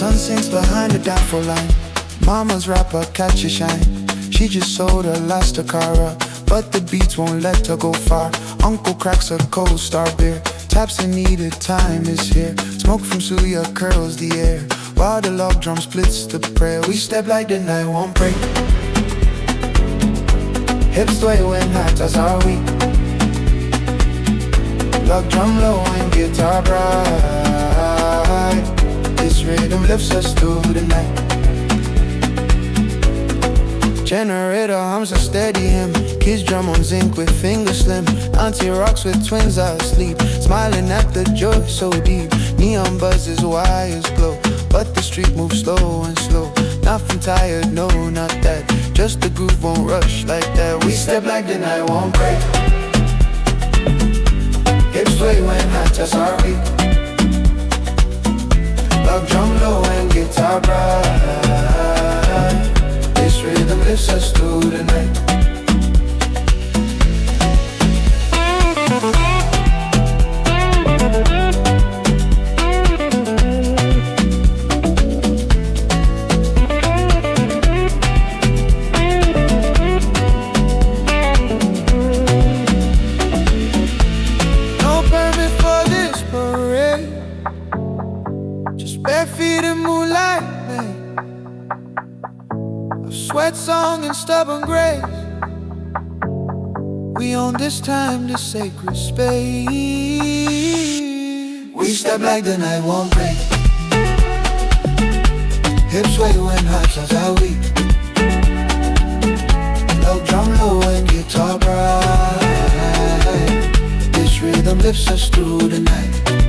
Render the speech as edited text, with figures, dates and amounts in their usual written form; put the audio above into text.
Sun sinks behind the Afro line. Mama's rapper catch a shine. She just sold her last Takara, but the beats won't let her go far. Uncle cracks a cold star beer. Taps and needed time is here. Smoke from Suya curls the air, while the log drum splits the prayer. We step like the night won't break. Hips sway when high toss are weak. Log drum low and guitar bright. This rhythm lifts us through the night. Generator hums a steady hymn. Kids drum on zinc with fingers slim. Auntie rocks with twins asleep, smiling at the joy so deep. Neon buzzes, wires glow, but the street moves slow and slow. Nothing tired, no, not that. Just the groove won't rush like that. We step like the night won't break. Hips sway when high toss are weak. Log drum low and guitar bright. This rhythm lifts us through the night. No permit for this parade, just bare feet in moonlight, man. Sweat song and stubborn grace. We own this time, this sacred space. We step like the night won't break. Hips sway when high toss are weak. Low drum low and guitar bright. This rhythm lifts us through the night.